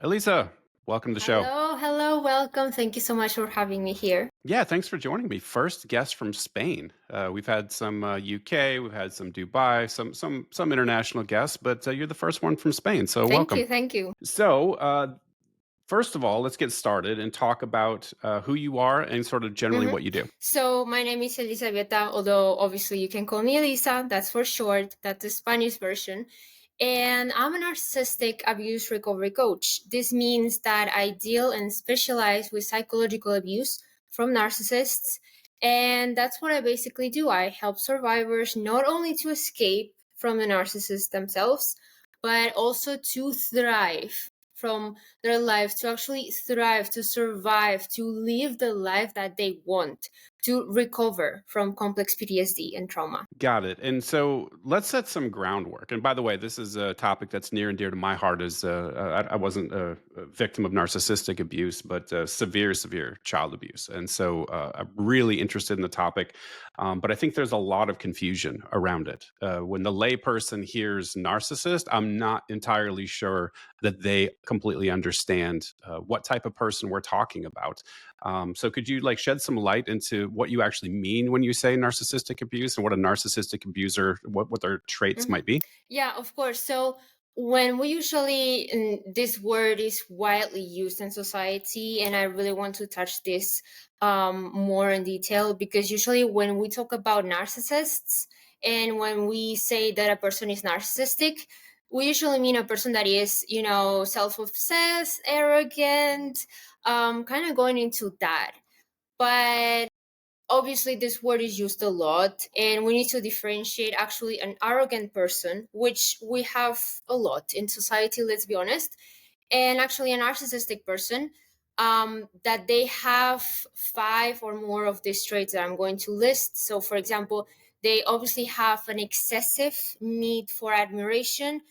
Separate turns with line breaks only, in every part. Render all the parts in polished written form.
Elisa, welcome to the show.
Hello, welcome. Thank you so much for having me here.
Yeah, thanks for joining me. First guest from Spain. We've had some UK, we've had some Dubai, some international guests, but you're the first one from Spain, so
Thank
welcome.
you, thank you.
So, first of all, let's get started and talk about who you are and sort of generally
Mhm.
what you do.
So my name is Elisabetta, although obviously you can call me Elisa. That's for short. That's the Spanish version. And I'm a narcissistic abuse recovery coach. This means that I deal and specialize with psychological abuse from narcissists. And that's what I basically do. I help survivors not only to escape from the narcissists themselves, but also to thrive from their life, to actually thrive, to survive, to live the life that they want, to recover from complex PTSD and trauma.
Got it. And so let's set some groundwork. And by the way, this is a topic that's near and dear to my heart. As I wasn't a victim of narcissistic abuse, but severe child abuse, and so I'm really interested in the topic. But I think there's a lot of confusion around it. When the layperson hears narcissist, I'm not entirely sure that they completely understand what type of person we're talking about. So could you like shed some light into what you actually mean when you say narcissistic abuse and what a narcissistic abuser, what their traits
Mhm.
might be?
Yeah, of course. So when we usually, this word is widely used in society, and I really want to touch this more in detail because usually when we talk about narcissists and when we say that a person is narcissistic, we usually mean a person that is, self-obsessed, arrogant, kind of going into that. But obviously this word is used a lot and we need to differentiate actually an arrogant person, which we have a lot in society, let's be honest, and actually a narcissistic person, that they have five or more of these traits that I'm going to list. So for example, they obviously have an excessive need for admiration,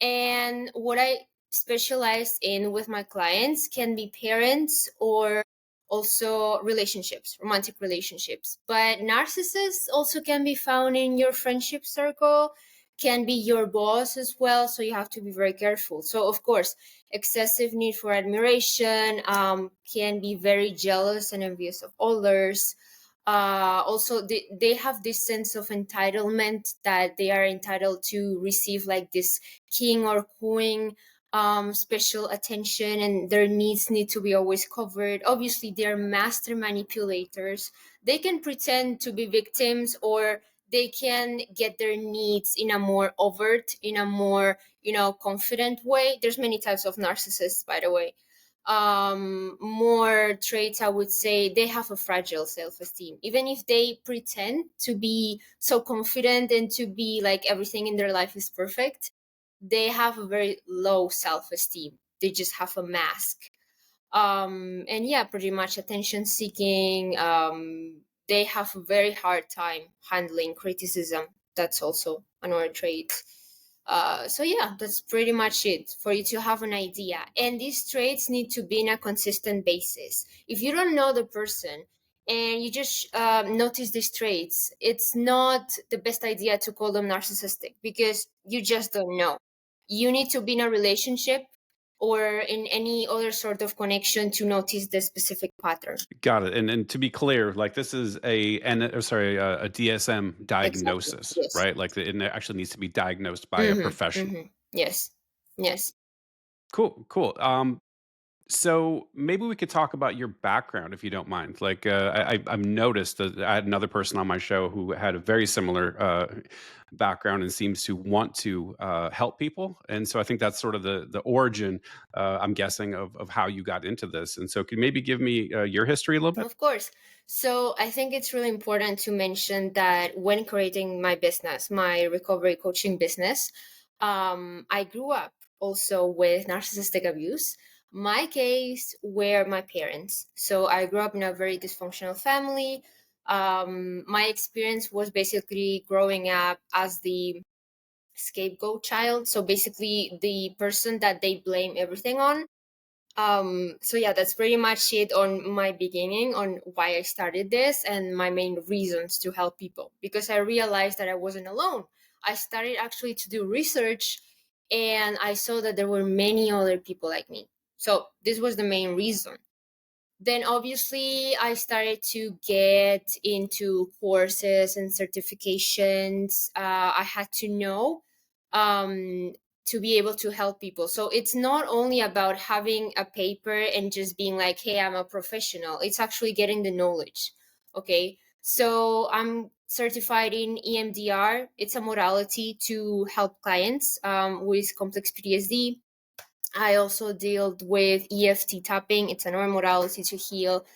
and what I specialize in with my clients can be parents or also relationships, romantic relationships. But narcissists also can be found in your friendship circle, can be your boss as well. So you have to be very careful. So, of course, excessive need for admiration, can be very jealous and envious of others. Also, they have this sense of entitlement that they are entitled to receive like this king or queen special attention, and their needs need to be always covered. Obviously, they're master manipulators. They can pretend to be victims, or they can get their needs in a more overt, in a more, confident way. There's many types of narcissists, by the way. More traits, I would say they have a fragile self-esteem. Even if they pretend to be so confident and to be like everything in their life is perfect, they have a very low self-esteem. They just have a mask. And yeah, pretty much attention seeking. They have a very hard time handling criticism. That's also another trait. So yeah, that's pretty much it for you to have an idea. And these traits need to be in a consistent basis. If you don't know the person and you just notice these traits, it's not the best idea to call them narcissistic because you just don't know. You need to be in a relationship or in any other sort of connection to notice the specific pattern.
Got it. And to be clear, like this is a DSM
Exactly.
diagnosis,
Yes.
right? Like it actually needs to be diagnosed by a
Mm-hmm.
professional.
Mm-hmm. Yes. Yes.
Cool, cool. So maybe we could talk about your background if you don't mind. Like I've noticed that I had another person on my show who had a very similar background and seems to want to help people. And so I think that's sort of the origin, I'm guessing, of how you got into this. And so could you maybe give me your history a little bit?
Of course. So I think it's really important to mention that when creating my business, my recovery coaching business, I grew up also with narcissistic abuse. My case were my parents. So I grew up in a very dysfunctional family. My experience was basically growing up as the scapegoat child. So basically, the person that they blame everything on. So yeah, that's pretty much it on my beginning on why I started this and my main reasons to help people, because I realized that I wasn't alone. I started actually to do research and I saw that there were many other people like me. So this was the main reason. Then obviously I started to get into courses and certifications. I had to know, um, to be able to help people. So it's not only about having a paper and just being like, hey, I'm a professional. It's actually getting the knowledge. Okay. So I'm certified in EMDR. It's a modality to help clients with complex PTSD. I also dealt with EFT tapping. It's another modality to heal.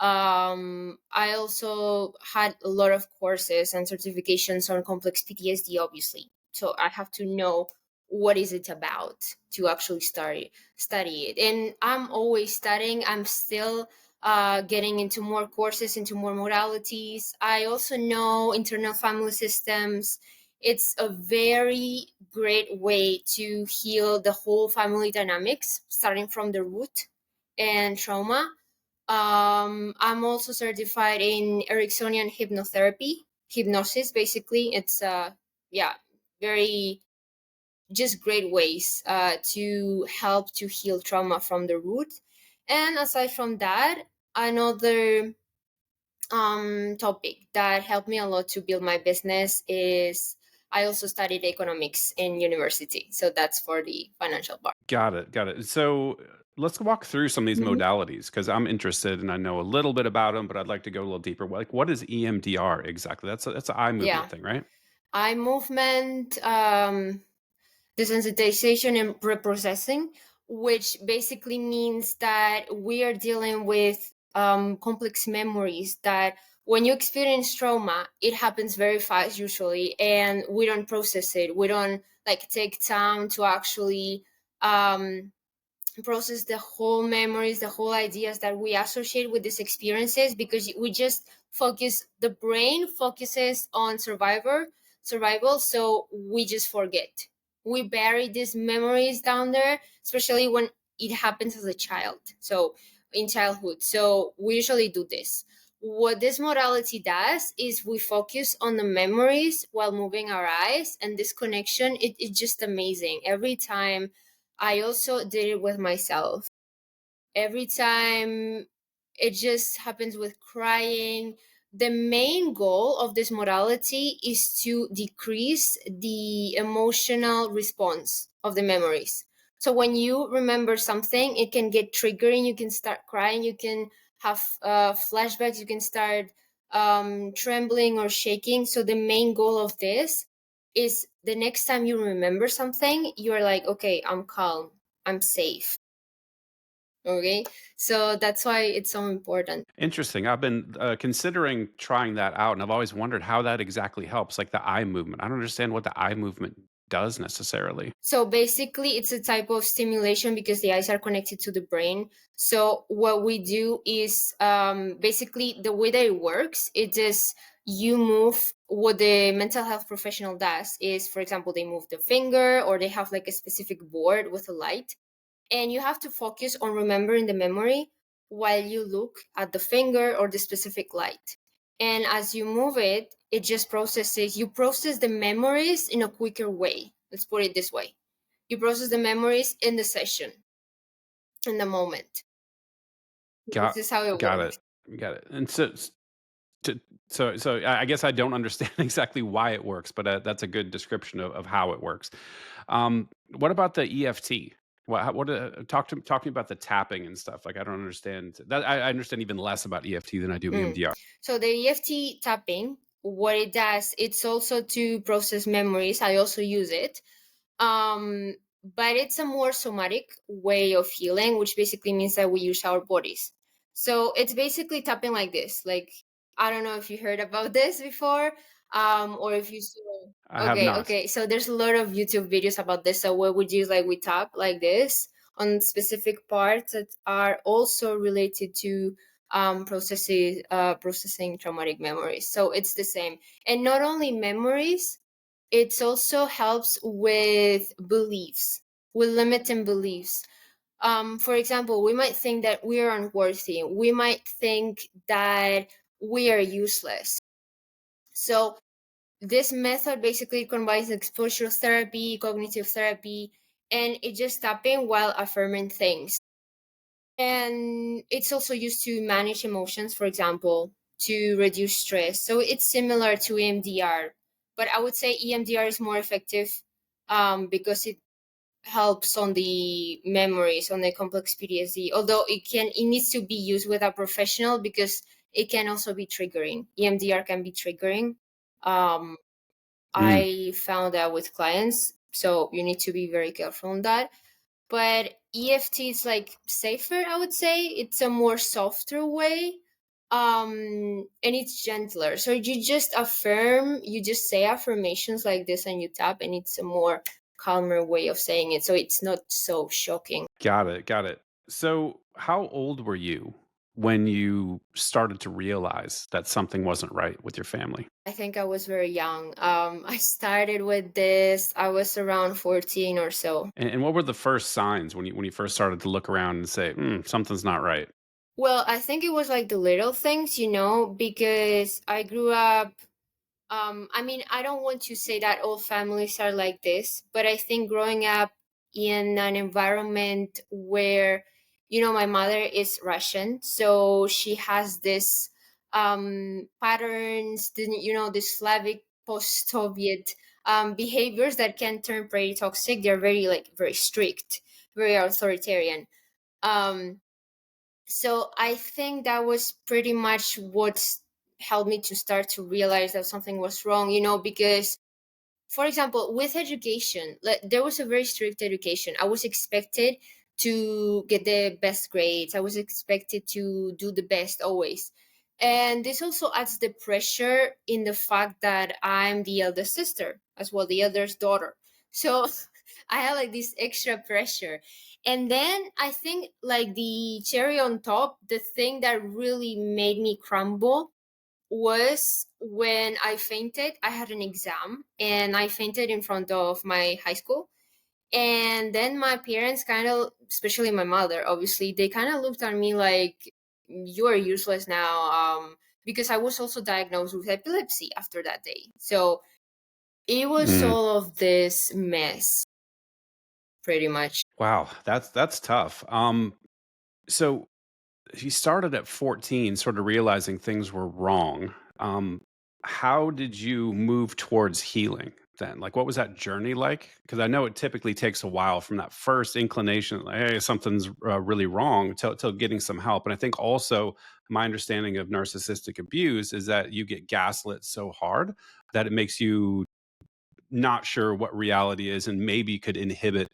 I also had a lot of courses and certifications on complex PTSD, obviously. So I have to know what is it about to actually study it. And I'm always studying. I'm still getting into more courses, into more modalities. I also know internal family systems. It's a very great way to heal the whole family dynamics, starting from the root and trauma. I'm also certified in Ericksonian hypnotherapy, hypnosis. Basically, it's yeah, very just great ways to help to heal trauma from the root. And aside from that, another topic that helped me a lot to build my business is I also studied economics in university. So that's for the financial part.
Got it, got it. So, let's walk through some of these
Mhm.
modalities because 'cause I'm interested and I know a little bit about them, but I'd like to go a little deeper. Like, what is EMDR exactly? That's an eye
Yeah.
movement thing, right?
Eye movement, desensitization and reprocessing, which basically means that we are dealing with complex memories that when you experience trauma, it happens very fast usually, and we don't process it. We don't like take time to actually um, process the whole memories, the whole ideas that we associate with these experiences, because we just focus, the brain focuses on survival, so we just forget. We bury these memories down there, especially when it happens as a child. So in childhood. So we usually do this. What this modality does is we focus on the memories while moving our eyes, and this connection, it's just amazing. Every time I also did it with myself. Every time it just happens with crying. The main goal of this modality is to decrease the emotional response of the memories. So when you remember something, it can get triggering. You can start crying. You can have flashbacks. You can start trembling or shaking. So the main goal of this is the next time you remember something, you're like, okay, I'm calm, I'm safe. Okay, so that's why it's so important.
Interesting. I've been, considering trying that out, and I've always wondered how that exactly helps, like the eye movement. I don't understand what the eye movement does necessarily.
So basically, it's a type of stimulation because the eyes are connected to the brain. So what we do is basically the way that it works. It is you move. What the mental health professional does is, for example, they move the finger or they have like a specific board with a light, and you have to focus on remembering the memory while you look at the finger or the specific light. And as you move it, it just processes, you process the memories in a quicker way. Let's put it this way. You process the memories in the session, in the moment. This
Got
is how it
got
works.
it, got it. And to so I guess I don't understand exactly why it works, but, that's a good description of how it works. What about the EFT? Talk to me about the tapping and stuff. Like, I don't understand that. I understand even less about EFT than I do
Mm.
EMDR.
So the EFT tapping, what it does, it's also to process memories. I also use it. But it's a more somatic way of healing, which basically means that we use our bodies. So it's basically tapping like this. Like, I don't know if you heard about this before, or if you saw.
I have
Okay,
not.
okay. So there's a lot of YouTube videos about this. So what we do is like we tap like this on specific parts that are also related to processing traumatic memories. So it's the same, and not only memories, it also helps with beliefs, with limiting beliefs. For example, we might think that we are unworthy. We might think that we are useless. So this method basically combines exposure therapy, cognitive therapy, and it just tapping while affirming things. And it's also used to manage emotions, for example, to reduce stress. So it's similar to EMDR, but I would say EMDR is more effective because it helps on the memories, on the complex PTSD. Although it needs to be used with a professional because it can also be triggering. EMDR can be triggering. Um,
Mm.
I found that with clients, so you need to be very careful on that. But EFT is like safer, I would say. It's a more softer way. And it's gentler. So you just say affirmations like this and you tap, and it's a more calmer way of saying it. So it's not so shocking.
Got it, got it. So, how old were you when you started to realize that something wasn't right with your family?
I think I was very young. I started with this, I was around 14 or so.
And what were the first signs when you first started to look around and say, something's not right?
Well, I think it was like the little things, because I grew up. I mean, I don't want to say that all families are like this, but I think growing up in an environment where, my mother is Russian, so she has this patterns, this Slavic post-Soviet behaviors that can turn pretty toxic. They're very like very strict, very authoritarian. Um, so I think that was pretty much what helped me to start to realize that something was wrong, because for example, with education, like there was a very strict education. I was expected to get the best grades. I was expected to do the best always. And this also adds the pressure in the fact that I'm the eldest sister, as well, the eldest daughter. So I had like this extra pressure. And then I think like the cherry on top, the thing that really made me crumble was when I fainted. I had an exam and I fainted in front of my high school. And then my parents kind of, especially my mother, obviously, they kind of looked at me like, you are useless now. Because I was also diagnosed with epilepsy after that day. So it was
Mm.
all of this mess, pretty much.
Wow, that's tough. So you started at 14, sort of realizing things were wrong. How did you move towards healing then? Like, what was that journey like? Because I know it typically takes a while from that first inclination, like, hey, something's really wrong, till getting some help. And I think also my understanding of narcissistic abuse is that you get gaslit so hard that it makes you not sure what reality is and maybe could inhibit,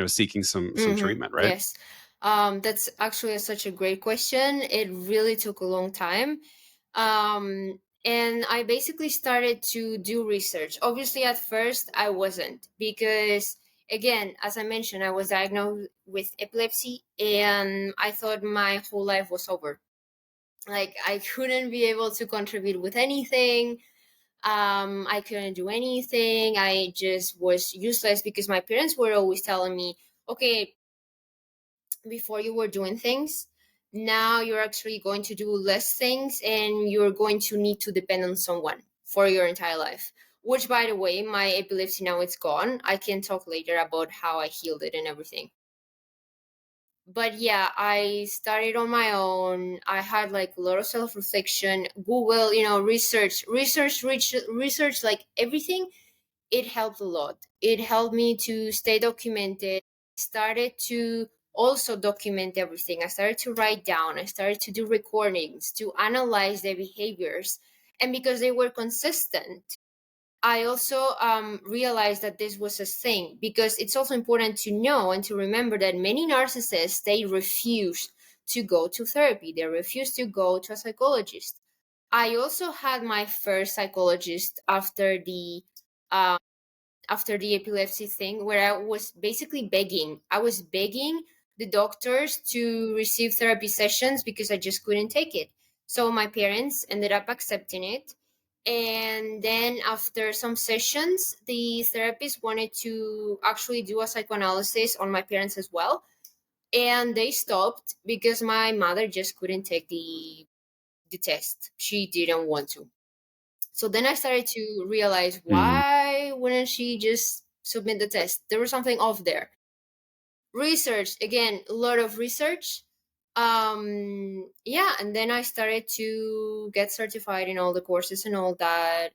seeking some treatment, right?
Yes. That's actually such a great question. It really took a long time. And I basically started to do research. Obviously, at first, I wasn't because, again, as I mentioned, I was diagnosed with epilepsy and I thought my whole life was over. Like, I couldn't be able to contribute with anything. I couldn't do anything. I just was useless because my parents were always telling me, okay, before you were doing things, now you're actually going to do less things and you're going to need to depend on someone for your entire life. Which, by the way, my epilepsy now it's gone. I can talk later about how I healed it and everything. But yeah, I started on my own. I had like a lot of self-reflection, Google, research, like everything. It helped a lot. It helped me to stay documented. I started to also document everything. I started to write down. I started to do recordings to analyze the behaviors. And because they were consistent, I also realized that this was a thing because it's also important to know and to remember that many narcissists, they refuse to go to therapy. They refuse to go to a psychologist. I also had my first psychologist um, after the epilepsy thing where I was basically begging. I was begging the doctors to receive therapy sessions because I just couldn't take it. So my parents ended up accepting it. And then after some sessions, the therapist wanted to actually do a psychoanalysis on my parents as well. And they stopped because my mother just couldn't take the test. She didn't want to. So then I started to realize,
Mm.
why wouldn't she just submit the test? There was something off there. Research, again, a lot of research. Yeah, and then I started to get certified in all the courses and all that.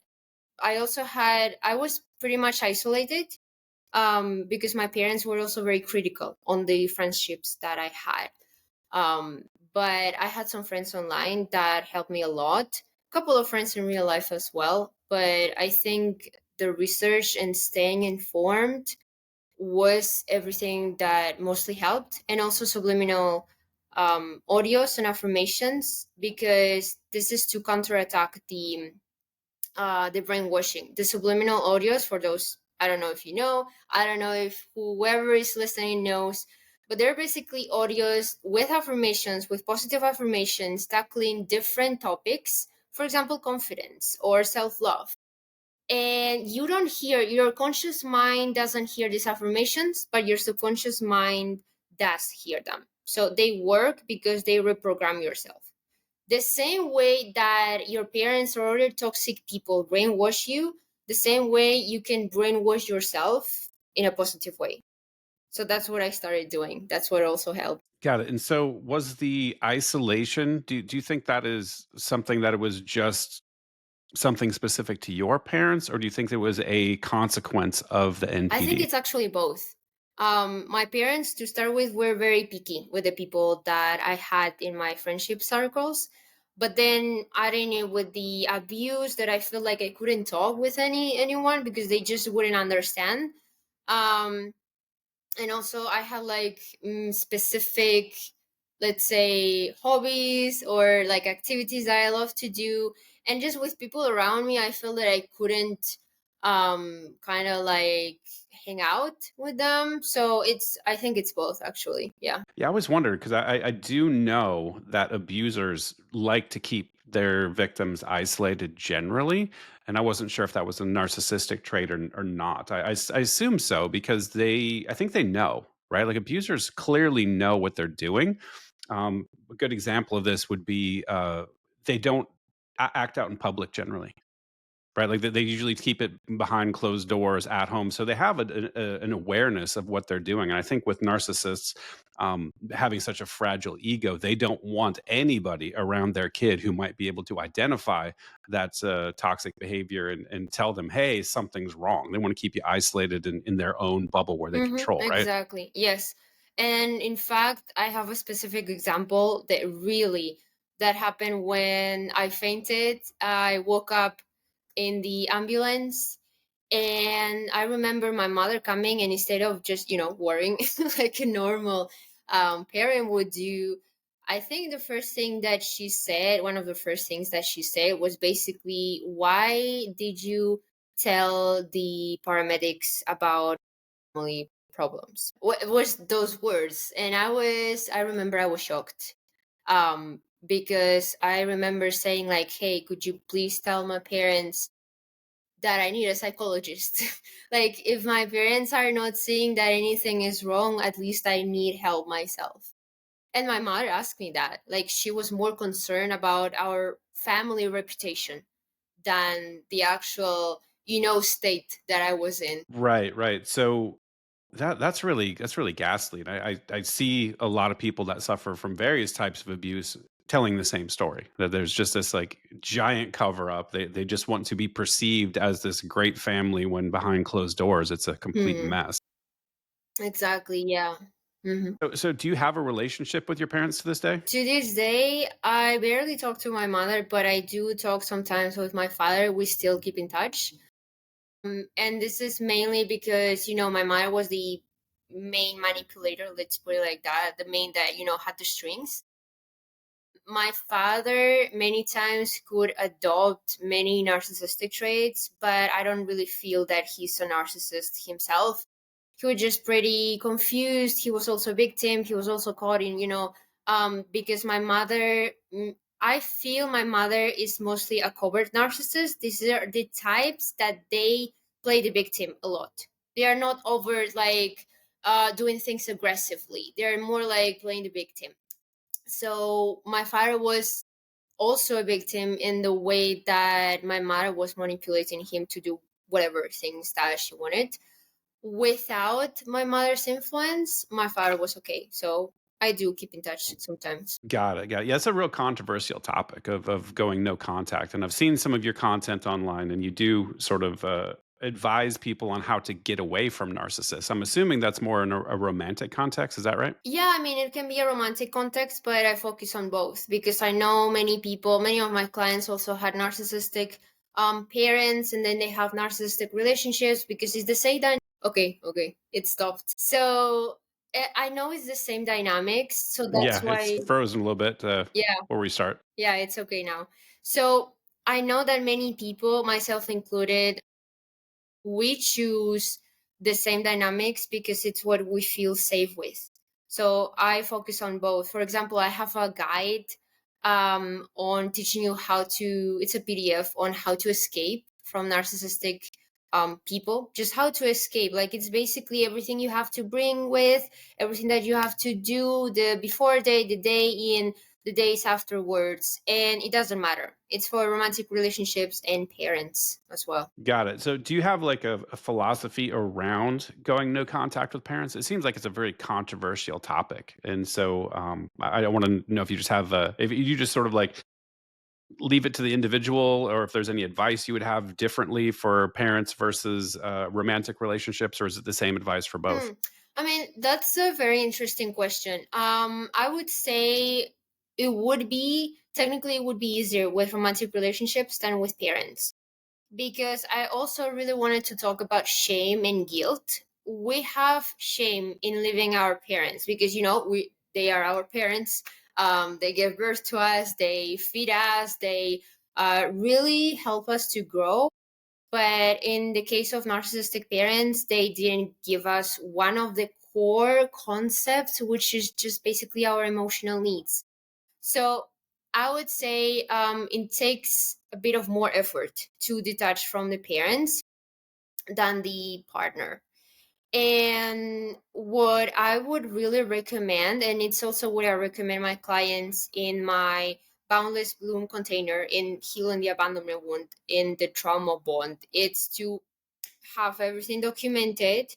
I was pretty much isolated, because my parents were also very critical on the friendships that I had. But I had some friends online that helped me a lot. A couple of friends in real life as well. But I think the research and staying informed was everything that mostly helped, and also subliminal audios and affirmations, because this is to counterattack the brainwashing. The subliminal audios, for those, I don't know if you know, I don't know if whoever is listening knows, but they're basically audios with affirmations, with positive affirmations, tackling different topics. For example, confidence or self love. And you don't hear, your conscious mind doesn't hear these affirmations, but your subconscious mind does hear them. So they work because they reprogram yourself. The same way that your parents or other toxic people brainwash you, the same way you can brainwash yourself in a positive way. So that's what I started doing. That's what also helped.
Got it. And so was the isolation, do you think that is something that it was just something specific to your parents, or do you think there was a consequence of the
I think
NPD?
it's actually both. My parents, to start with, were very picky with the people that I had in my friendship circles. But then adding it with the abuse, that I feel like I couldn't talk with anyone because they just wouldn't understand. Um, and also I had like specific, let's say, hobbies or like activities that I love to do, and just with people around me I feel that I couldn't kind of like hang out with them. So it's, I think it's both actually. Yeah.
Yeah, I always wondered because I do know that abusers like to keep their victims isolated generally, and I wasn't sure if that was a narcissistic trait or not. I assume so because I think they know, right? Like abusers clearly know what they're doing. A good example of this would be they don't act out in public generally. Right, like, they usually keep it behind closed doors at home, so they have an awareness of what they're doing, and I think with narcissists, having such a fragile ego, they don't want anybody around their kid who might be able to identify that's toxic behavior and tell them, "Hey, something's wrong." They wanna keep you isolated in their own bubble where they control, right?
Exactly. Yes. And in fact, I have a specific example that really, that happened when I fainted. I woke up in the ambulance, and I remember my mother coming, and instead of just, worrying like a normal parent would do, I think the first thing that she said, one of the first things that she said was basically, "Why did you tell the paramedics about family problems?" What was those words? And I remember I was shocked. Because I remember saying like, "Hey, could you please tell my parents that I need a psychologist?" Like, if my parents are not seeing that anything is wrong, at least I need help myself. And my mother asked me that. Like, she was more concerned about our family reputation than the actual, state that I was in.
Right, right. So that's really ghastly. And I see a lot of people that suffer from various types of abuse telling the same story. That there's just this like giant cover up. They just want to be perceived as this great family when behind closed doors it's a complete
Hmm.
mess.
Exactly. Yeah. Hmm.
So do you have a relationship with your parents to this day?
To this day, I barely talk to my mother, but I do talk sometimes with my father. We still keep in touch. And this is mainly because, my mother was the main manipulator, let's put it like that, the main that, had the strings. My father many times could adopt many narcissistic traits, but I don't really feel that he's a narcissist himself. He was just pretty confused. He was also a victim. He was also caught in, because my mother, I feel my mother is mostly a covert narcissist. These are the types that they play the victim a lot. They are not over like doing things aggressively. They're more like playing the victim. So my father was also a victim in the way that my mother was manipulating him to do whatever things that she wanted. Without my mother's influence, my father was okay. So I do keep in touch sometimes.
Got it. Got it. Yeah, it's a real controversial topic of going no contact, and I've seen some of your content online, and you do sort of advise people on how to get away from narcissists. I'm assuming that's more in a romantic context. Is that right?
Yeah, I mean, it can be a romantic context, but I focus on both because I know many people, many of my clients also had narcissistic parents, and then they have narcissistic relationships because it's the same dynamic. Okay, okay, it stopped. So I know it's the same dynamics. So that's
Yeah, it's
why,
frozen a little bit.
yeah,
We'll restart.
yeah, it's okay now. So I know that many people, myself included, we choose the same dynamics because it's what we feel safe with. So I focus on both. For example, I have a guide on teaching you how to, it's a PDF on how to escape from narcissistic people, just how to escape. Like it's basically everything you have to bring with, everything that you have to do the before day, the day in, the days afterwards. And it doesn't matter. It's for romantic relationships and parents as well.
Got it. So, do you have like a philosophy around going no contact with parents? It seems like it's a very controversial topic, and so I want to know if you just have if you just sort of like leave it to the individual, or if there's any advice you would have differently for parents versus romantic relationships, or is it the same advice for both?
Hmm. I mean, that's a very interesting question. I would say it would be technically it would be easier with romantic relationships than with parents because I also really wanted to talk about shame and guilt. We have shame in leaving our parents because we they are our parents. They give birth to us, they feed us, they really help us to grow. But in the case of narcissistic parents, they didn't give us one of the core concepts, which is just basically our emotional needs. So I would say it takes a bit of more effort to detach from the parents than the partner. And what I would really recommend, and it's also what I recommend my clients in my boundless bloom container in healing the abandonment wound in the trauma bond, it's to have everything documented.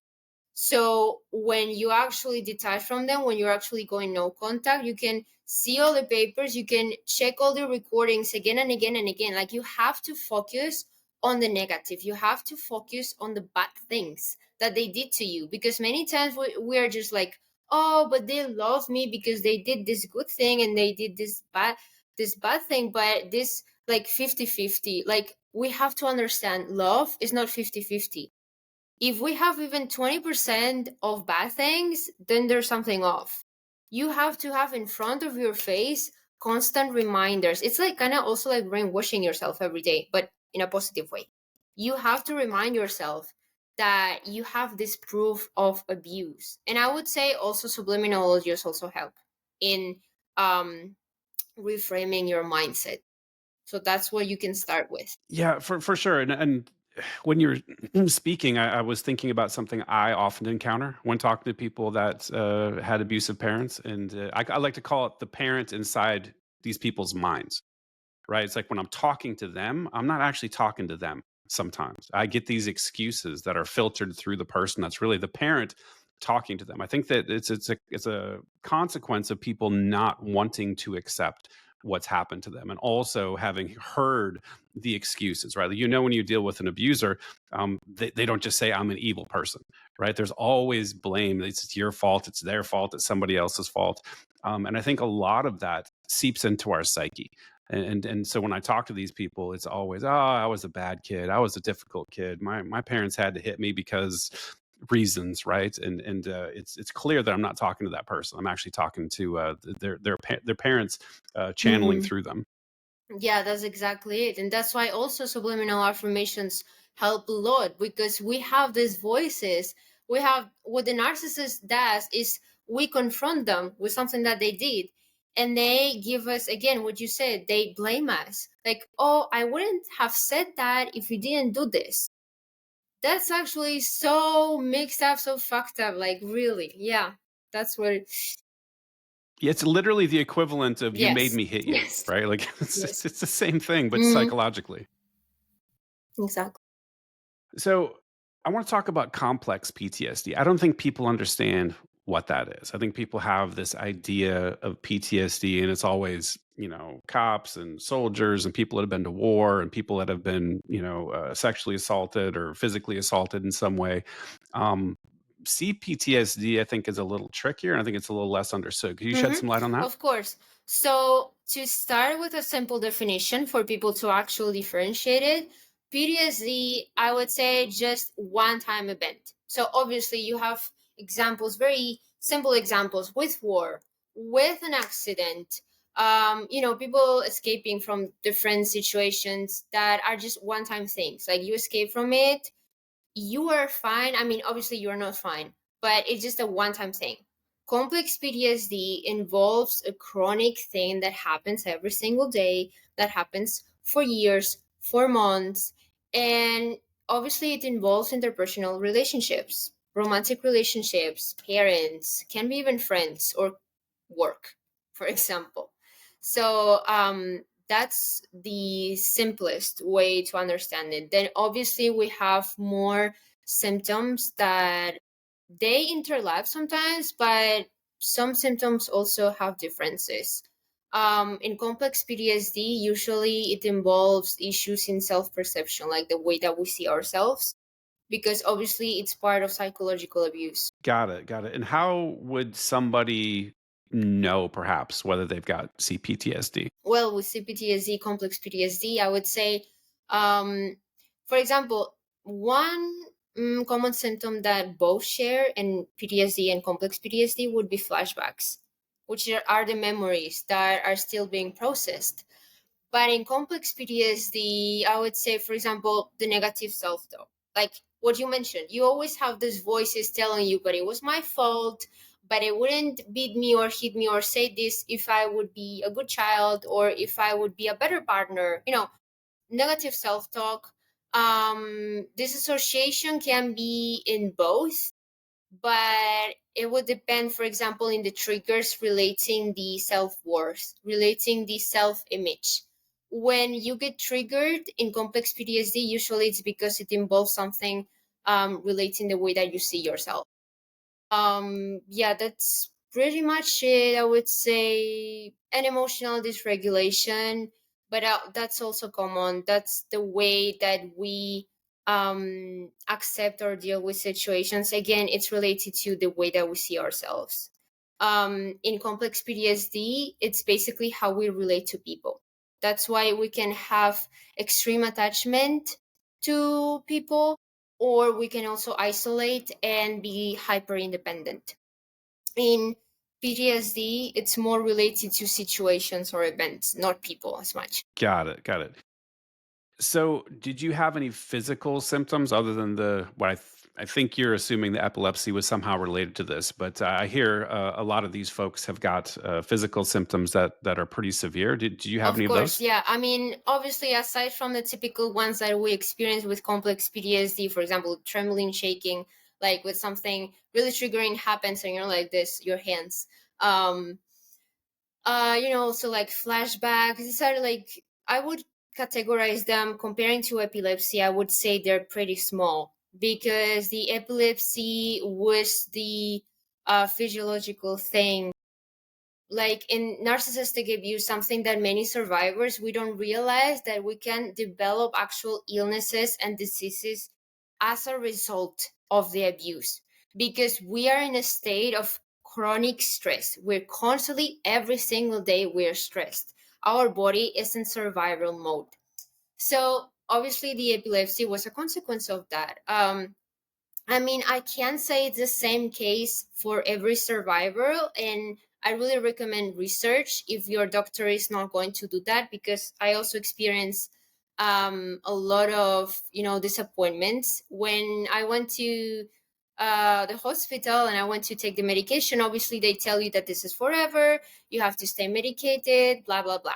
So when you actually detach from them, when you're actually going no contact, you can see all the papers, you can check all the recordings again and again and again. Like you have to focus on the negative. You have to focus on the bad things that they did to you. Because many times we are just like, oh, but they love me because they did this good thing and they did this bad thing, but this like 50-50. Like we have to understand love is not 50-50. If we have even 20% of bad things, then there's something off. You have to have in front of your face constant reminders. It's like kind of also like brainwashing yourself every day, but in a positive way. You have to remind yourself that you have this proof of abuse. And I would say also subliminal audios also help in um, reframing your mindset. So that's what you can start with.
Yeah, for sure. And when you're speaking, I was thinking about something I often encounter when talking to people that had abusive parents, and I like to call it the parent inside these people's minds. Right? It's like when I'm talking to them, I'm not actually talking to them sometimes. I get these excuses that are filtered through the person that's really the parent talking to them. I think that it's a consequence of people not wanting to accept what's happened to them and also having heard the excuses, right? Like, when you deal with an abuser, they don't just say I'm an evil person, right? There's always blame. It's your fault, it's their fault, it's somebody else's fault. And I think a lot of that seeps into our psyche. And so when I talk to these people, it's always, oh, I was a bad kid, I was a difficult kid, my parents had to hit me because reasons, right? And it's clear that I'm not talking to that person. I'm actually talking to their parents, channeling
Mhm.
through them.
Yeah, that's exactly it. And that's why also subliminal affirmations help a lot because we have these voices. We have what the narcissist does is we confront them with something that they did. And they give us, again, what you said, they blame us. Like, oh, I wouldn't have said that if you didn't do this. That's actually so mixed up, so fucked up. Like, really. Yeah, that's what it.
Yeah, it's literally the equivalent of "you made
Yes.
me hit you,"
Yes.
right? Like
Yes.
it's the same thing, but
Hmm.
psychologically.
Exactly.
So I want to talk about complex PTSD. I don't think people understand what that is. I think people have this idea of PTSD, and it's always, cops and soldiers and people that have been to war and people that have been, sexually assaulted or physically assaulted in some way. Um, CPTSD, I think, is a little trickier, and I think it's a little less understood. Could you shed
Mm-hmm.
some light on that?
Of course. So, to start with a simple definition for people to actually differentiate it, PTSD, I would say just one time event. So, obviously, you have examples, very simple examples with war, with an accident, people escaping from different situations that are just one time things. Like you escape from it, you are fine. I mean, obviously, you're not fine, but it's just a one time thing. Complex PTSD involves a chronic thing that happens every single day, that happens for years, for months, and obviously, it involves interpersonal relationships, romantic relationships, parents, can be even friends or work, for example. So, that's the simplest way to understand it. Then obviously we have more symptoms that they interlap sometimes, but some symptoms also have differences. In complex PTSD, usually it involves issues in self-perception, like the way that we see ourselves, because obviously it's part of psychological abuse.
Got it, got it. And how would somebody know perhaps whether they've got CPTSD?
Well, with CPTSD, complex PTSD, I would say, um, for example, one common symptom that both share in PTSD and complex PTSD would be flashbacks, which are the memories that are still being processed. But in complex PTSD, I would say, for example, the negative self talk. Like what you mentioned, you always have these voices telling you, but it was my fault, but it wouldn't beat me or hit me or say this if I would be a good child or if I would be a better partner. Negative self talk. Disassociation can be in both, but it would depend, for example, in the triggers relating the self-worth, relating the self-image. When you get triggered in complex PTSD, usually it's because it involves something relating the way that you see yourself. Yeah, that's pretty much it. I would say an emotional dysregulation, but that's also common. That's the way that we accept or deal with situations. Again, it's related to the way that we see ourselves. In complex PTSD, it's basically how we relate to people. That's why we can have extreme attachment to people, or we can also isolate and be hyper independent. In PTSD, it's more related to situations or events, not people as much.
Got it, got it. So, did you have any physical symptoms other than I think you're assuming the epilepsy was somehow related to this, but I hear a lot of these folks have got physical symptoms that are pretty severe. Did you have
Of
any of
course,
those?
yeah. I mean, obviously, aside from the typical ones that we experience with complex PTSD, for example, trembling, shaking, like with something really triggering happens and you're like this, your hands. Um, also like flashbacks. These are like, I would categorize them comparing to epilepsy. I would say they're pretty small because the epilepsy was the physiological thing. Like in narcissistic abuse, something that many survivors, we don't realize that we can develop actual illnesses and diseases as a result of the abuse, because we are in a state of chronic stress. We're constantly, every single day, we're stressed. Our body is in survival mode. So obviously the epilepsy was a consequence of that. I mean, I can't say it's the same case for every survivor, and I really recommend research if your doctor is not going to do that, because I also experienced a lot of disappointments when I went to the hospital and I went to take the medication. Obviously, they tell you that this is forever. You have to stay medicated. Blah blah blah.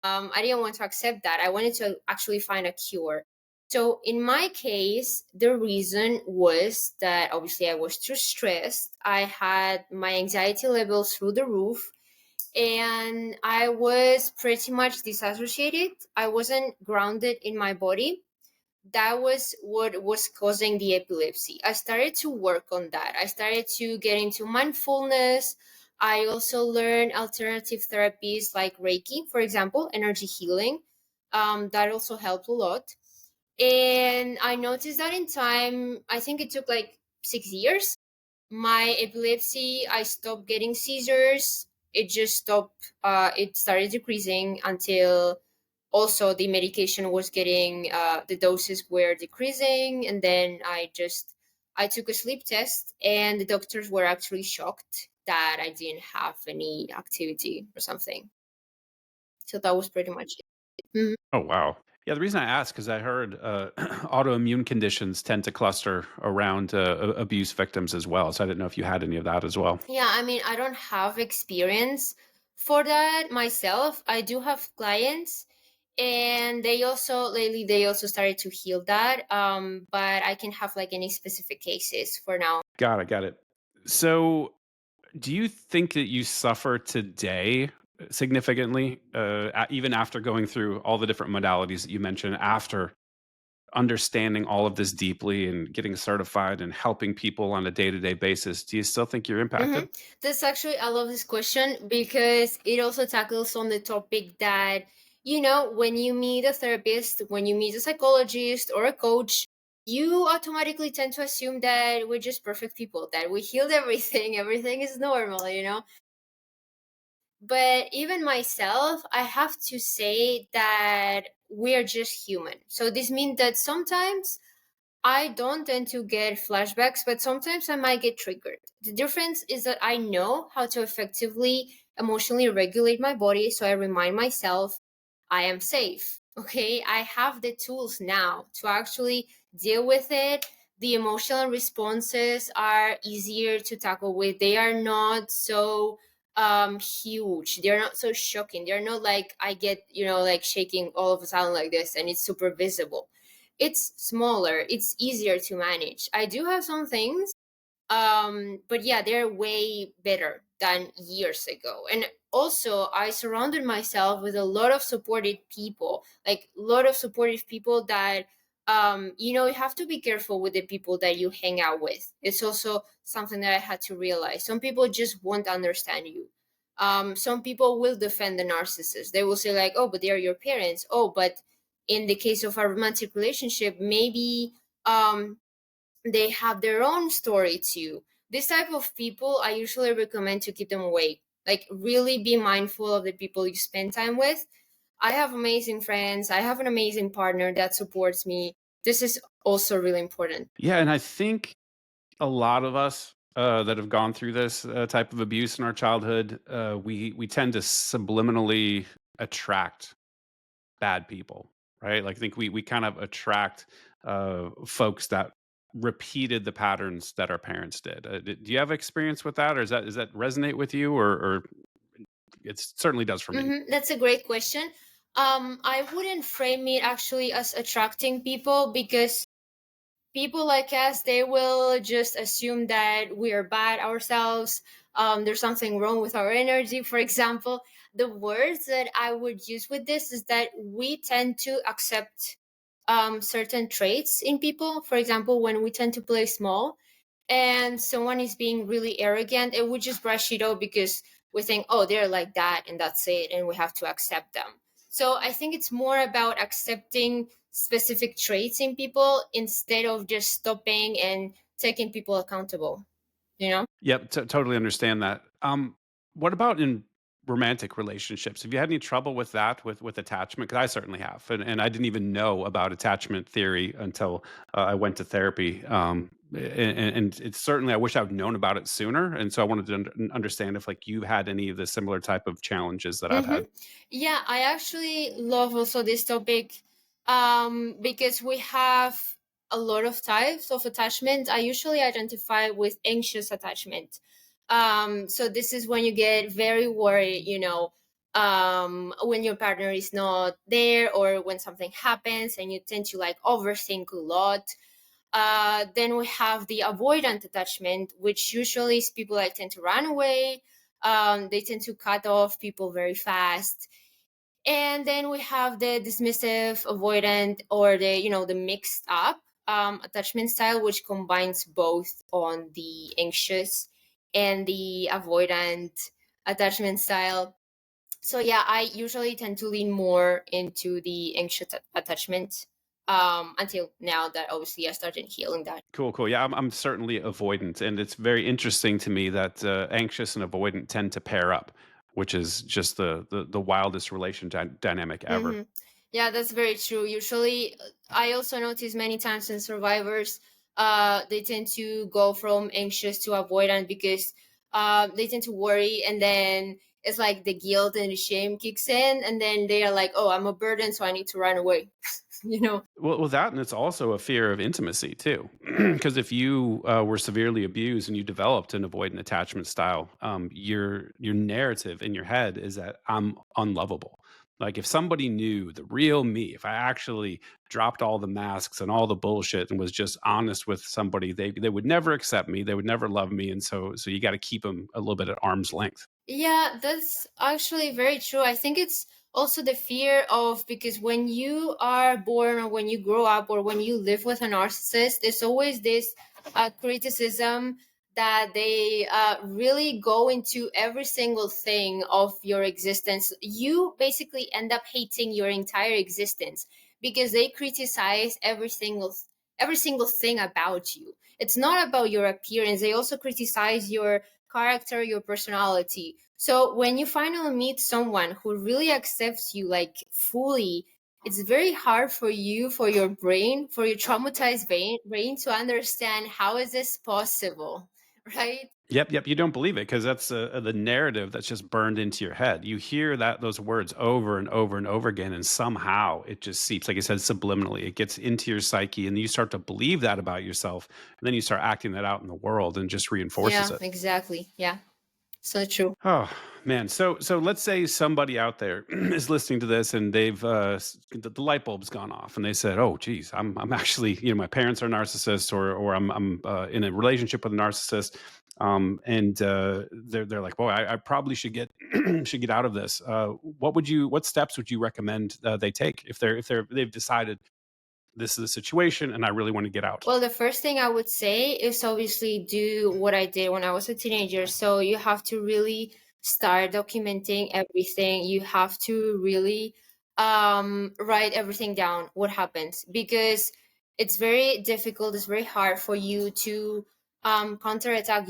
I didn't want to accept that. I wanted to actually find a cure. So in my case, the reason was that obviously I was too stressed. I had my anxiety levels through the roof, and I was pretty much disassociated. I wasn't grounded in my body that was what was causing the epilepsy. I started to work on that. I started to get into mindfulness. I also learned alternative therapies like Reiki, for example, energy healing. That also helped a lot. And I noticed that in time, I think it took like 6 years, my epilepsy, I stopped getting seizures. It just stopped, it started decreasing until also the medication was getting, the doses were decreasing. And then I took a sleep test, and the doctors were actually shocked that I didn't have any activity or something. So that was pretty much it. Mhm.
Oh, wow. Yeah, the reason I ask is I heard autoimmune conditions tend to cluster around abuse victims as well. So I didn't know if you had any of that as well.
Yeah, I mean, I don't have experience for that myself. I do have clients, and they also started to heal that. But I can have like any specific cases for now.
Got it. Got it. So do you think that you suffer today significantly, even after going through all the different modalities that you mentioned, after understanding all of this deeply and getting certified and helping people on a day to day basis? Do you still think you're impacted?
That's actually, I love this question because it also tackles on the topic that, when you meet a therapist, when you meet a psychologist or a coach, you automatically tend to assume that we're just perfect people, that we healed everything, everything is normal. But even myself, I have to say that we're just human. So this means that sometimes I don't tend to get flashbacks, but sometimes I might get triggered. The difference is that I know how to effectively emotionally regulate my body, so I remind myself I am safe. Okay, I have the tools now to actually deal with it. The emotional responses are easier to tackle with. They are not so huge. They're not so shocking. They're not like I get, like shaking all of a sudden like this and it's super visible. It's smaller, it's easier to manage. I do have some things, but yeah, they're way better than years ago. And also, I surrounded myself with a lot of supportive people, like a lot of supportive people that, you have to be careful with the people that you hang out with. It's also something that I had to realize. Some people just won't understand you. Some people will defend the narcissist. They will say like, oh, but they're your parents. Oh, but in the case of a romantic relationship, maybe they have their own story too. This type of people, I usually recommend to keep them away. Like, really be mindful of the people you spend time with. I have amazing friends. I have an amazing partner that supports me. This is also really important.
Yeah, and I think a lot of us that have gone through this type of abuse in our childhood, we tend to subliminally attract bad people, right? Like I think we kind of attract folks that repeated the patterns that our parents did. Do you have experience with that, or is that resonate with you, or it certainly does for me?
That's a great question. I wouldn't frame it actually as attracting people because people like us, they will just assume that we are bad ourselves. There's something wrong with our energy, for example. The words that I would use with this is that we tend to accept certain traits in people. For example, when we tend to play small and someone is being really arrogant, and we just brush it off because we think, oh, they're like that and that's it, and we have to accept them. So I think it's more about accepting specific traits in people instead of just stopping and taking people accountable, you know?
Yep, totally understand that. What about in romantic relationships? Have you had any trouble with that, with attachment? Because I certainly have, and I didn't even know about attachment theory until I went to therapy. And it's certainly I wish I'd known about it sooner. And so I wanted to understand if like you had any of the similar type of challenges that I've
Mm-hmm.
had.
Yeah, I actually love also this topic because we have a lot of types of attachment. I usually identify with anxious attachment. So this is when you get very worried, when your partner is not there or when something happens and you tend to like overthink a lot. Then we have the avoidant attachment, which usually is people that tend to run away. They tend to cut off people very fast. And then we have the dismissive, avoidant, or the the mixed up attachment style, which combines both on the anxious and the avoidant attachment style. So yeah, I usually tend to lean more into the anxious attachment until now that obviously I started healing that.
Cool, cool. Yeah, I'm certainly avoidant, and it's very interesting to me that anxious and avoidant tend to pair up, which is just the wildest dynamic ever.
Mm-hmm. Yeah, that's very true. Usually, I also notice many times in survivors, they tend to go from anxious to avoidant because they tend to worry, and then it's like the guilt and the shame kicks in, and then they are like, "Oh, I'm a burden, so I need to run away." you know?
Well, that and it's also a fear of intimacy too, because if you were severely abused and you developed an avoidant attachment style, your narrative in your head is that I'm unlovable. Like if somebody knew the real me, if I actually dropped all the masks and all the bullshit and was just honest with somebody, they would never accept me, they would never love me, and so you got to keep them a little bit at arm's length.
Yeah, that's actually very true. I think it's also the fear of, because when you are born or when you grow up or when you live with a narcissist, there's always this criticism that they really go into every single thing of your existence. You basically end up hating your entire existence because they criticize every single thing about you. It's not about your appearance. They also criticize your character, your personality. So when you finally meet someone who really accepts you like fully, it's very hard for you, for your brain, for your traumatized brain to understand how is this possible, right?
Yep, yep. You don't believe it because that's the narrative that's just burned into your head. You hear those words over and over and over again, and somehow it just seeps, like I said, subliminally. It gets into your psyche, and you start to believe that about yourself, and then you start acting that out in the world, and just reinforces
Yeah,
it.
exactly. Yeah, so true.
Oh man, so let's say somebody out there is listening to this, and they've the light bulb's gone off, and they said, "Oh, geez, I'm actually my parents are narcissists, or I'm in a relationship with a narcissist." And they're like, "Boy, I probably should get should get out of this." What steps would you recommend they take they've decided this is the situation and I really want to get out?
Well, the first thing I would say is obviously do what I did when I was a teenager. So you have to really start documenting everything. You have to really write everything down, what happens, because it's very difficult, it's very hard for you to counterattack,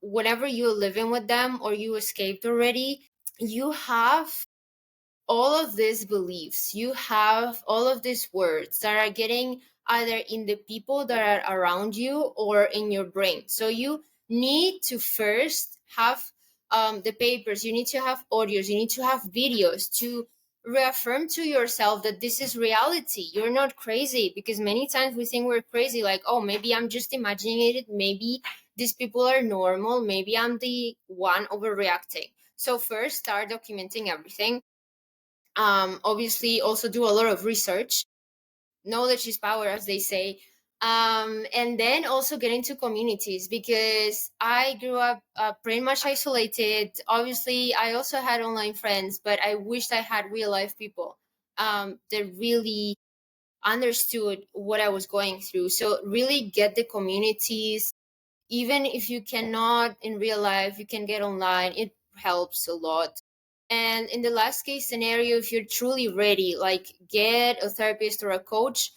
whenever you're living with them or you escaped already, you have all of these beliefs, you have all of these words that are getting either in the people that are around you or in your brain. So you need to first have the papers, you need to have audios, you need to have videos to reaffirm to yourself that this is reality. You're not crazy, because many times we think we're crazy, like, oh, maybe I'm just imagining it, maybe these people are normal, maybe I'm the one overreacting. So first start documenting everything. Obviously also do a lot of research. Knowledge is power, as they say. And then also get into communities, because I grew up pretty much isolated. Obviously I also had online friends, but I wished I had real life people that really understood what I was going through. So really get the communities. Even if you cannot in real life, you can get online, it helps a lot. And in the last case scenario, if you're truly ready, like, get a therapist or a coach.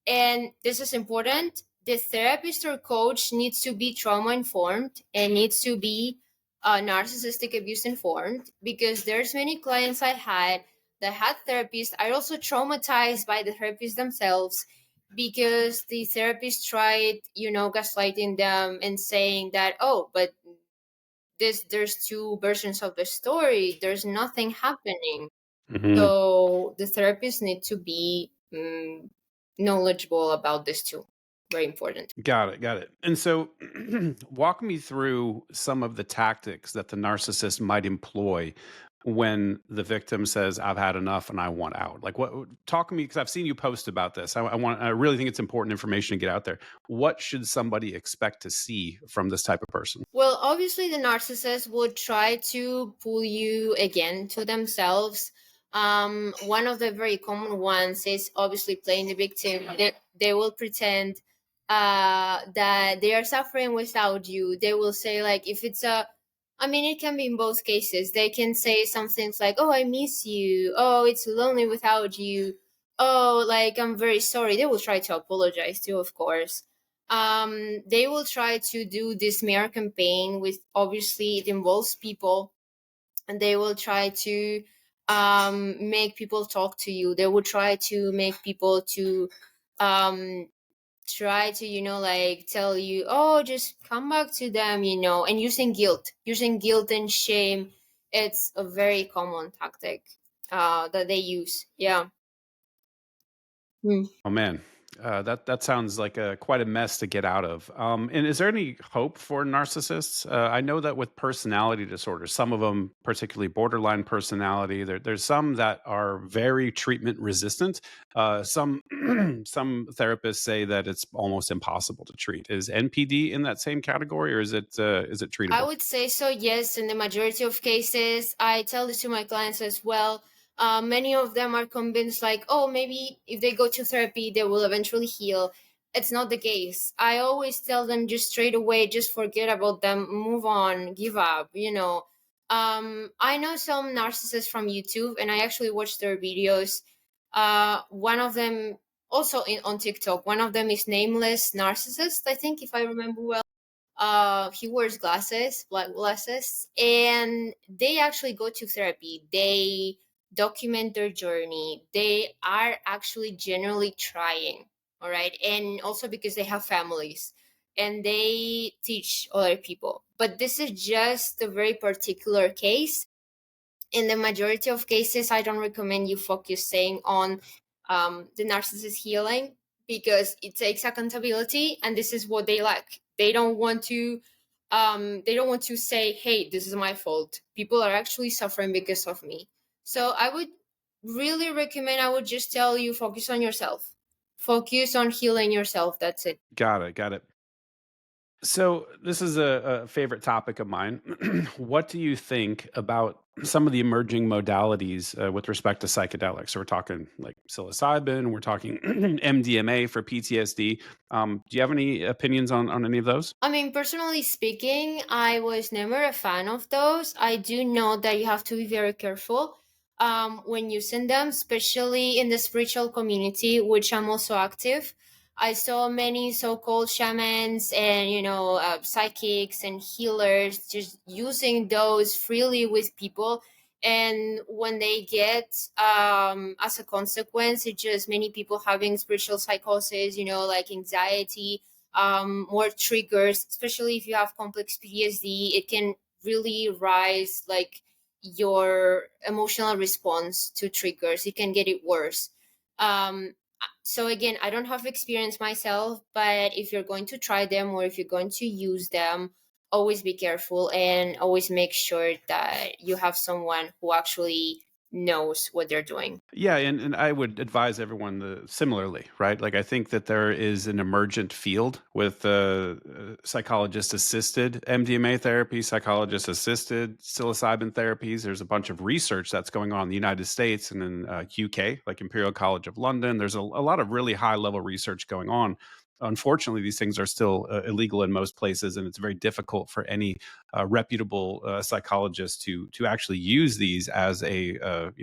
And this is important, the therapist or coach needs to be trauma informed and needs to be narcissistic abuse informed, because there's many clients I had that had therapists are also traumatized by the therapists themselves, because the therapist tried, gaslighting them and saying that, oh, but there's two versions of the story, there's nothing happening.
Mhm.
So the therapist need to be knowledgeable about this too. Very important.
Got it, got it. And so, walk me through some of the tactics that the narcissist might employ when the victim says, "I've had enough and I want out." Like, what? Talk to me because I've seen you post about this. I really think it's important information to get out there. What should somebody expect to see from this type of person?
Well, obviously the narcissist would try to pull you again to themselves. One of the very common ones is obviously playing the victim. They will pretend that they are suffering without you. They will say, like, if it's a, I mean, it can be in both cases. They can say some things like, "Oh, I miss you. Oh, it's lonely without you. Oh, like, I'm very sorry." They will try to apologize too, of course. They will try to do this smear campaign, with obviously it involves people, and they will try to make people talk to you. They will try to make people to um, try to, like, tell you, "Oh, just come back to them," and using guilt and shame. It's a very common tactic that they use. Yeah. Mm.
Oh man, that sounds like quite a mess to get out of. And is there any hope for narcissists? I know that with personality disorders, some of them, particularly borderline personality, there's some that are very treatment resistant. Some some therapists say that it's almost impossible to treat. Is NPD in that same category, or is it
I
treatable?
would say so, yes, in the majority of cases. I tell this to my clients as well. Many of them are convinced, like, oh, maybe if they go to therapy, they will eventually heal. It's not the case. I always tell them just straight away, just forget about them, move on, give up. I know some narcissists from YouTube, and I actually watch their videos. One of them also on TikTok, one of them is Nameless Narcissist, I think, if I remember well. He wears glasses, black glasses, and they actually go to therapy. They document their journey. They are actually generally trying. All right, and also because they have families and they teach other people. But this is just a very particular case. In the majority of cases, I don't recommend you focusing on the narcissist healing, because it takes accountability, and this is what they lack. They don't want to say, "Hey, this is my fault. People are actually suffering because of me." So I would really recommend, I would just tell you, focus on yourself. Focus on healing yourself. That's it.
Got it. Got it. So this is a favorite topic of mine. What do you think about some of the emerging modalities with respect to psychedelics? So we're talking like psilocybin, we're talking MDMA for PTSD. Do you have any opinions on any of those?
I mean, personally speaking, I was never a fan of those. I do know that you have to be very careful when using them, especially in the spiritual community, which I'm also active. I saw many so-called shamans and, psychics and healers just using those freely with people. And when they get, as a consequence, it's just many people having spiritual psychosis, like anxiety, more triggers, especially if you have complex PTSD. It can really rise, like, your emotional response to triggers. It can get it worse. So again, I don't have experience myself, but if you're going to try them or if you're going to use them, always be careful and always make sure that you have someone who actually knows what they're doing.
Yeah, and I would advise everyone similarly, right? Like I think that there is an emergent field with psychologist assisted MDMA therapy, psychologist assisted psilocybin therapies. There's a bunch of research that's going on in the United States and in UK, like Imperial College of London. There's a lot of really high level research going on. Unfortunately, these things are still illegal in most places, and it's very difficult for any reputable psychologist to actually use these as a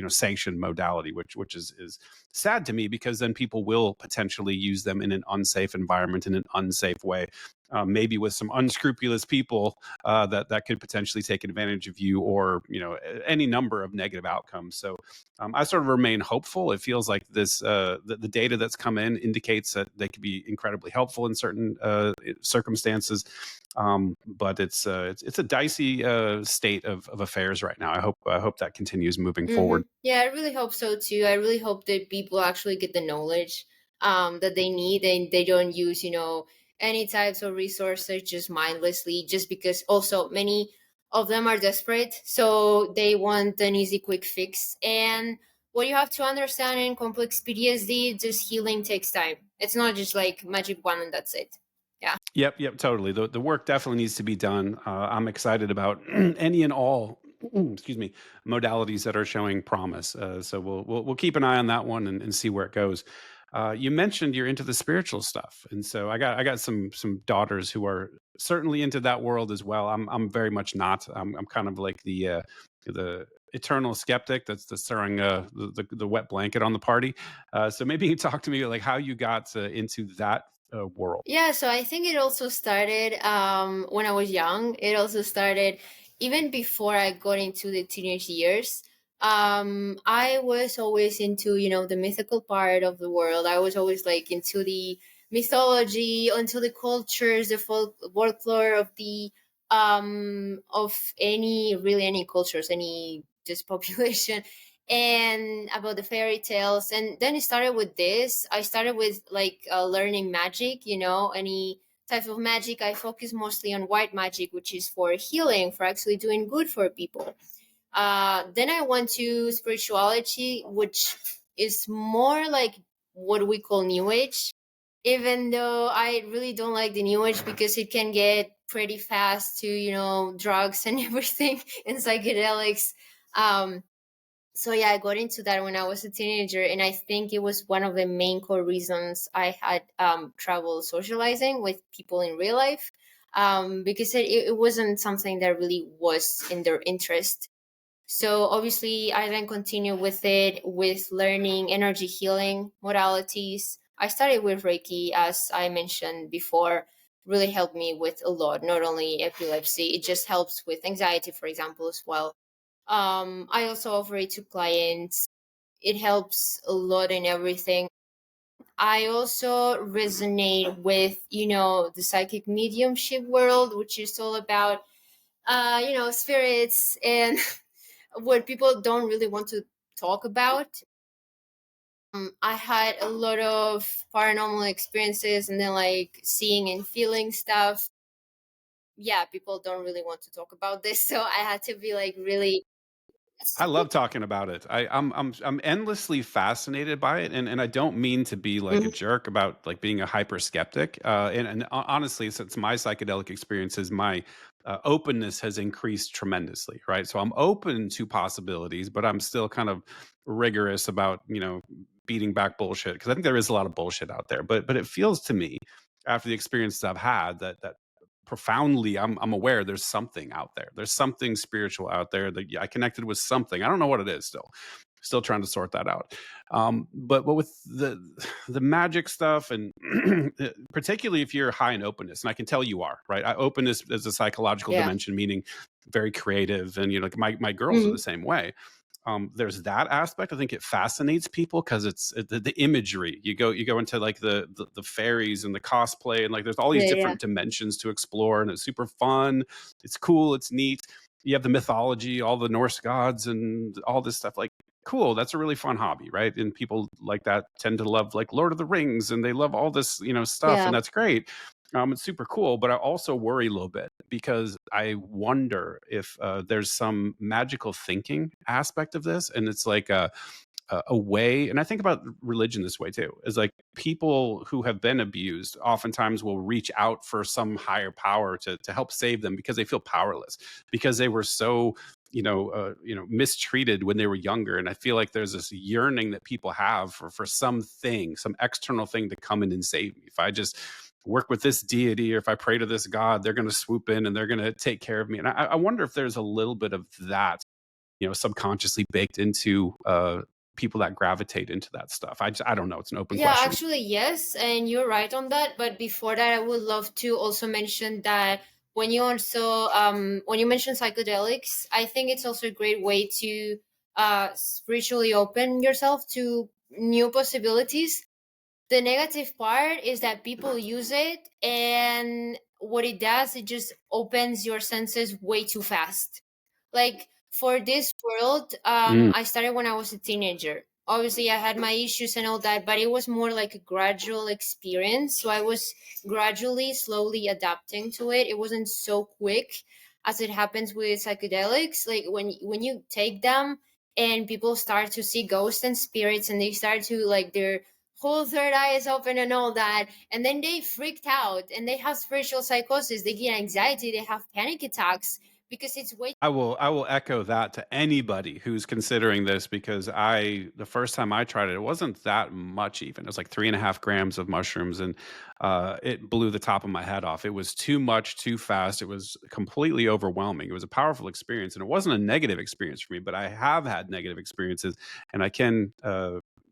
sanctioned modality, which is sad to me because then people will potentially use them in an unsafe environment in an unsafe way. Maybe with some unscrupulous people that could potentially take advantage of you, or any number of negative outcomes. So I sort of remain hopeful. It feels like the data that's come in indicates that they could be incredibly helpful in certain circumstances. But it's a dicey state of affairs right now. I hope that continues moving forward.
Yeah, I really hope so too. I really hope that people actually get the knowledge that they need, and they don't use, any types of resources just mindlessly, just because also many of them are desperate. So they want an easy, quick fix. And what you have to understand in complex PTSD, just healing takes time. It's not just like magic wand and that's it. Yeah.
Yep, totally. The work definitely needs to be done. I'm excited about any and all excuse me, modalities that are showing promise. So we'll keep an eye on that one and see where it goes. You mentioned you're into the spiritual stuff, and so I got some daughters who are certainly into that world as well. I'm very much not. I'm kind of like the eternal skeptic that's throwing the wet blanket on the party. So maybe you talk to me like how you got into that world.
Yeah, so I think it also started when I was young. It also started even before I got into the teenage years. I was always into, the mythical part of the world. I was always like into the mythology, into the cultures, the folklore of any cultures, any just population, and about the fairy tales. And then it started with this. I started with like learning magic, any type of magic. I focus mostly on white magic, which is for healing, for actually doing good for people. Then I went to spirituality, which is more like what we call new age, even though I really don't like the new age because it can get pretty fast to, drugs and everything and psychedelics. So yeah, I got into that when I was a teenager, and I think it was one of the main core reasons I had trouble socializing with people in real life, because it wasn't something that really was in their interest. So obviously, I then continued with it with learning energy healing modalities. I started with Reiki, as I mentioned before. Really helped me with a lot, not only epilepsy. It just helps with anxiety, for example, as well. I also offer it to clients. It helps a lot in everything. I also resonate with, the psychic mediumship world, which is all about, spirits and what people don't really want to talk about. I had a lot of paranormal experiences and then like seeing and feeling stuff. Yeah, people don't really want to talk about this. So I had to be like really.
I love talking about it. I'm endlessly fascinated by it, and I don't mean to be like a
Mhm.
jerk about like being a hyper skeptic. Honestly, since my psychedelic experiences, my openness has increased tremendously. Right, so I'm open to possibilities, but I'm still kind of rigorous about beating back bullshit because I think there is a lot of bullshit out there. But it feels to me after the experiences I've had that profoundly I'm aware there's something out there, there's something spiritual out there that I connected with something. I don't know what it is, still trying to sort that out. But with the magic stuff, and particularly if you're high in openness, and I can tell you are, right? Openness is a psychological
Yeah.
dimension, meaning very creative, and like my girls are the
Mhm.
same way. There's that aspect. I think it fascinates people because it's the imagery. You go into like the fairies and the cosplay, and like there's all these
Yeah, yeah,
different dimensions to explore, and it's super fun. It's cool. It's neat. You have the mythology, all the Norse gods, and all this stuff. Like, cool. That's a really fun hobby, right? And people like that tend to love like Lord of the Rings, and they love all this stuff,
yeah,
and that's great. It's super cool, but I also worry a little bit because I wonder if there's some magical thinking aspect of this, and it's like a way. And I think about religion this way too: is like people who have been abused oftentimes will reach out for some higher power to help save them because they feel powerless because they were so mistreated when they were younger. And I feel like there's this yearning that people have for something, some external thing to come in and save me. If I just work with this deity or if I pray to this god, they're going to swoop in and they're going to take care of me. And I wonder if there's a little bit of that, subconsciously baked into people that gravitate into that stuff. I don't know. It's an open
yeah.
question.
Actually, yes, and you're right on that. But before that, I would love to also mention that when you mention psychedelics, I think it's also a great way to spiritually open yourself to new possibilities. The negative part is that people use it, and what it does, it just opens your senses way too fast. Like for this world,
Mm.
I started when I was a teenager. Obviously I had my issues and all that, but it was more like a gradual experience, so I was gradually slowly adapting to it. It wasn't so quick as it happens with psychedelics. Like when you take them and people start to see ghosts and spirits, and they start to like their whole third eye is open and all that, and then they freaked out and they have spiritual psychosis, they get anxiety, they have panic attacks because it's way.
I will echo that to anybody who's considering this because the first time I tried it, it wasn't that much even. It was like 3.5 grams of mushrooms, and it blew the top of my head off. It was too much, too fast. It was completely overwhelming. It was a powerful experience, and it wasn't a negative experience for me, but I have had negative experiences, and I can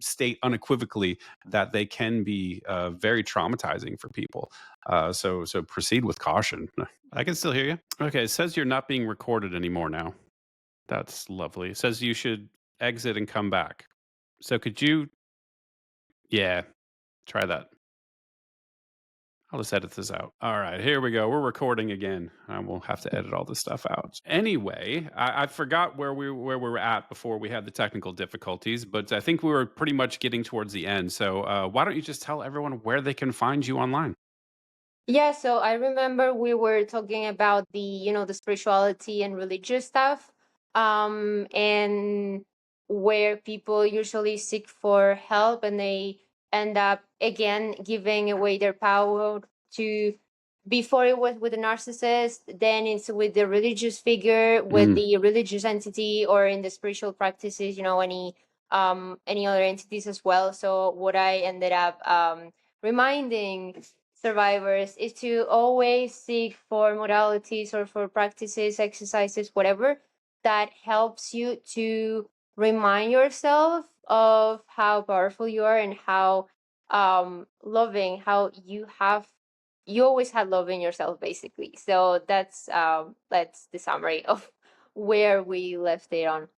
state unequivocally that they can be very traumatizing for people. So proceed with caution. I can still hear you. Okay, it says you're not being recorded anymore now. That's lovely. It says you should exit and come back. So could you, yeah, try that. I'll just edit this out. All right, here we go. We're recording again. I will have to edit all this stuff out. Anyway, I forgot where we were at before we had the technical difficulties, but I think we were pretty much getting towards the end. So why don't you just tell everyone where they can find you online?
Yeah, so I remember we were talking about the spirituality and religious stuff, and where people usually seek for help and they end up again giving away their power to. Before it was with the narcissist, then it's with the religious figure, with
Mm,
the religious entity, or in the spiritual practices, any other entities as well. So what I ended up reminding survivors is to always seek for modalities or for practices, exercises, whatever that helps you to remind yourself of how powerful you are and how loving, how you always had love in yourself, basically. So that's the summary of where we left it on.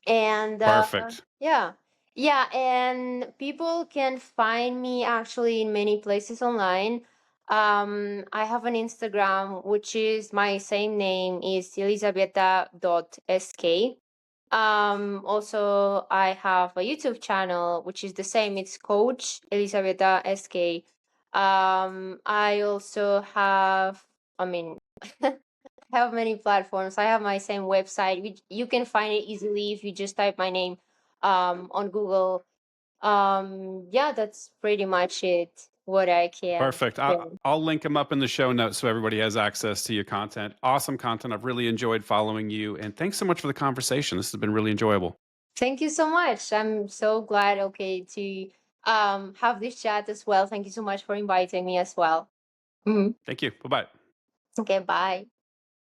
And
perfect.
yeah, yeah, and people can find me actually in many places online. I have an Instagram which is my same name, is elisabetta.sk. Also I have a YouTube channel which is the same, it's Coach Elisabetta SK. I also have, I mean, have many platforms. I have my same website, which you can find it easily if you just type my name on Google. Yeah, that's pretty much it. What I can
Perfect.
share.
I'll link them up in the show notes so everybody has access to your content. Awesome content. I've really enjoyed following you. And thanks so much for the conversation. This has been really enjoyable.
Thank you so much. I'm so glad, okay, to have this chat as well. Thank you so much for inviting me as well. Mhm.
Thank you. Bye bye.
Okay, bye.